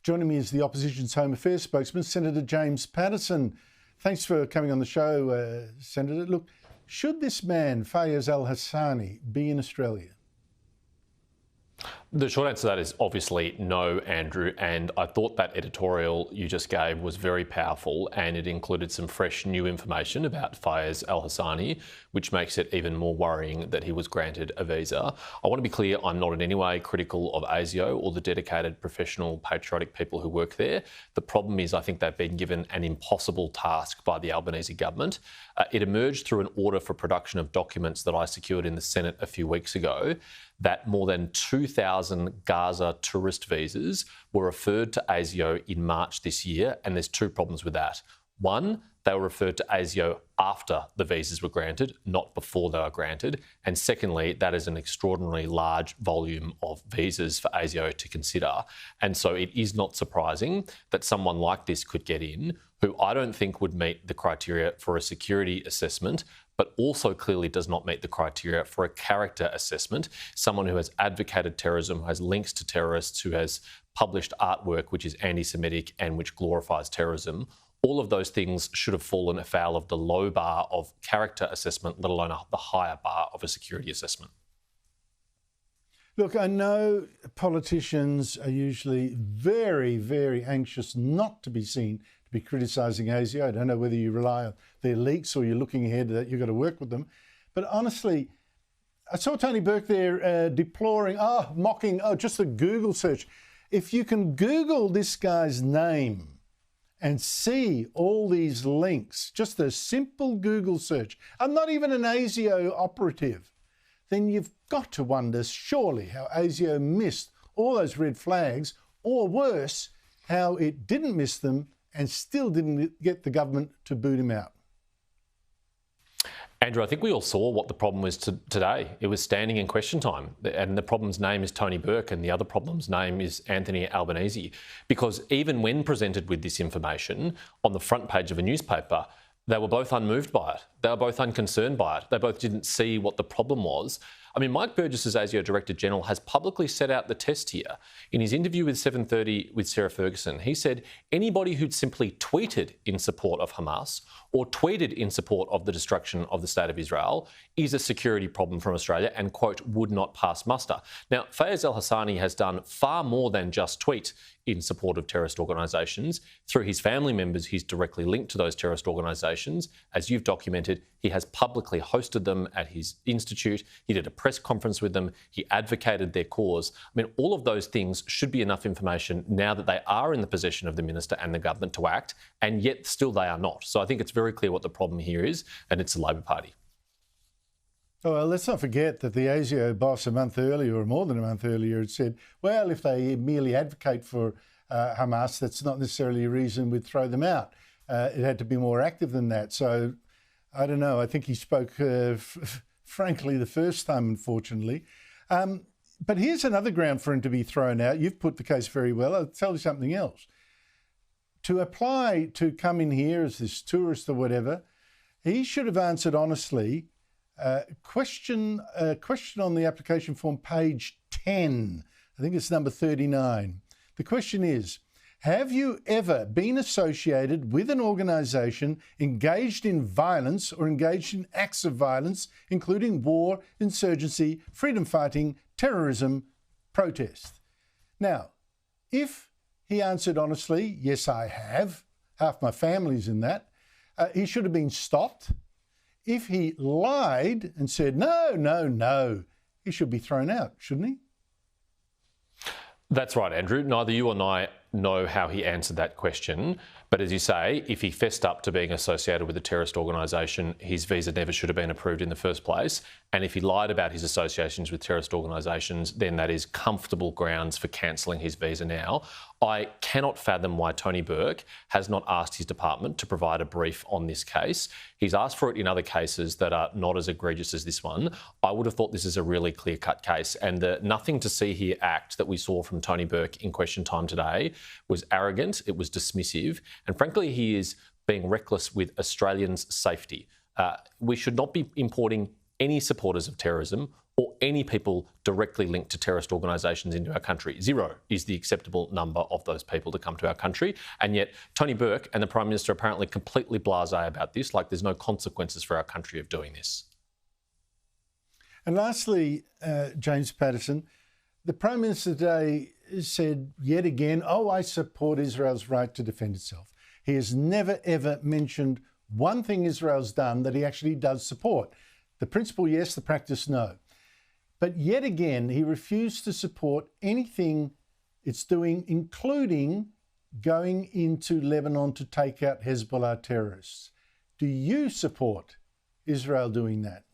Joining me is the Opposition's Home Affairs spokesman, Senator James Paterson. Thanks for coming on the show, Senator. Look, should this man, Fayez Al-Hassani, be in Australia? The short answer to that is obviously no, Andrew, and I thought that editorial you just gave was very powerful, and it included some fresh new information about Fayez Al-Hassani, which makes it even more worrying that he was granted a visa. I want to be clear, I'm not in any way critical of ASIO or the dedicated, professional, patriotic people who work there. The problem is I think they've been given an impossible task by the Albanese government. It emerged through an order for production of documents that I secured in the Senate a few weeks ago that more than 2,000 Gaza tourist visas were referred to ASIO in March this year, and there's two problems with that. One, they were referred to ASIO after the visas were granted, not before they were granted. And secondly, that is an extraordinarily large volume of visas for ASIO to consider. And so it is not surprising that someone like this could get in, who I don't think would meet the criteria for a security assessment, but also clearly does not meet the criteria for a character assessment. Someone who has advocated terrorism, who has links to terrorists, who has published artwork which is anti-Semitic and which glorifies terrorism. All of those things should have fallen afoul of the low bar of character assessment, let alone the higher bar of a security assessment. Look, I know politicians are usually very, very anxious not to be seen to be criticising ASIO. I don't know whether you rely on their leaks or you're looking ahead that you've got to work with them. But honestly, I saw Tony Burke there deploring, mocking, just a Google search. If you can Google this guy's name and see all these links, just a simple Google search, I'm not even an ASIO operative, then you've got to wonder, surely, how ASIO missed all those red flags, or worse, how it didn't miss them and still didn't get the government to boot him out. Andrew, I think we all saw what the problem was today. It was standing in question time. And the problem's name is Tony Burke and the other problem's name is Anthony Albanese. Because even when presented with this information on the front page of a newspaper, they were both unmoved by it. They were both unconcerned by it. They both didn't see what the problem was. I mean, Mike Burgess, as ASIO Director General, has publicly set out the test here. In his interview with 7:30 with Sarah Ferguson, he said anybody who'd simply tweeted in support of Hamas or tweeted in support of the destruction of the State of Israel is a security problem from Australia and, quote, would not pass muster. Now, Fayez Al-Hassani has done far more than just tweet in support of terrorist organisations. Through his family members, he's directly linked to those terrorist organisations. As you've documented, he has publicly hosted them at his institute. He did a press conference with them. He advocated their cause. I mean, all of those things should be enough information now that they are in the possession of the minister and the government to act, and yet still they are not. So I think it's very clear what the problem here is, and it's the Labor Party. Oh, well, let's not forget that the ASIO boss a month earlier, or more than a month earlier, had said, well, if they merely advocate for Hamas, that's not necessarily a reason we'd throw them out. It had to be more active than that. So I don't know. I think he spoke, frankly, the first time, unfortunately. But here's another ground for him to be thrown out. You've put the case very well. I'll tell you something else. To apply to come in here as this tourist or whatever, he should have answered honestly. Question on the application form, page 10. I think it's number 39. The question is, have you ever been associated with an organisation engaged in violence or engaged in acts of violence, including war, insurgency, freedom fighting, terrorism, protest? Now, if he answered honestly, yes, I have, half my family's in that, he should have been stopped. If he lied and said, no, he should be thrown out, shouldn't he? That's right, Andrew. Neither you or I know how he answered that question. But as you say, if he fessed up to being associated with a terrorist organisation, his visa never should have been approved in the first place. And if he lied about his associations with terrorist organisations, then that is comfortable grounds for cancelling his visa now. I cannot fathom why Tony Burke has not asked his department to provide a brief on this case. He's asked for it in other cases that are not as egregious as this one. I would have thought this is a really clear-cut case, and the nothing to see here act that we saw from Tony Burke in question time today was arrogant, it was dismissive, and frankly, he is being reckless with Australians' safety. We should not be importing any supporters of terrorism or any people directly linked to terrorist organisations into our country. 0 is the acceptable number of those people to come to our country. And yet Tony Burke and the Prime Minister are apparently completely blasé about this, like there's no consequences for our country of doing this. And lastly, James Paterson, the Prime Minister today said yet again, I support Israel's right to defend itself. He has never, ever mentioned one thing Israel's done that he actually does support. The principle, yes, the practice, no. But yet again, he refused to support anything it's doing, including going into Lebanon to take out Hezbollah terrorists. Do you support Israel doing that?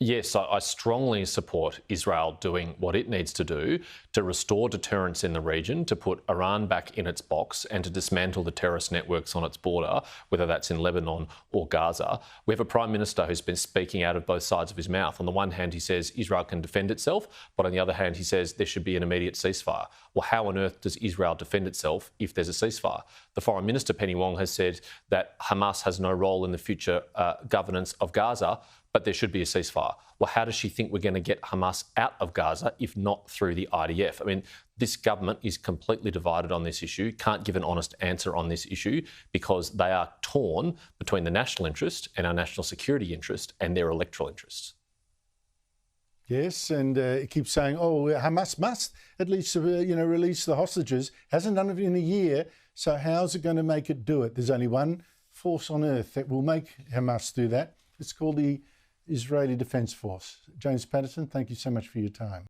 Yes, I strongly support Israel doing what it needs to do to restore deterrence in the region, to put Iran back in its box and to dismantle the terrorist networks on its border, whether that's in Lebanon or Gaza. We have a Prime Minister who's been speaking out of both sides of his mouth. On the one hand, he says Israel can defend itself, but on the other hand, he says there should be an immediate ceasefire. Well, how on earth does Israel defend itself if there's a ceasefire? The Foreign Minister, Penny Wong, has said that Hamas has no role in the future governance of Gaza, but there should be a ceasefire. Well, how does she think we're going to get Hamas out of Gaza if not through the IDF? I mean, this government is completely divided on this issue, can't give an honest answer on this issue because they are torn between the national interest and our national security interest and their electoral interests. Yes, and it keeps saying, Hamas must at least, release the hostages. Hasn't done it in a year, so how's it going to make it do it? There's only one force on earth that will make Hamas do that. It's called the Israeli Defence Force. James Paterson, thank you so much for your time.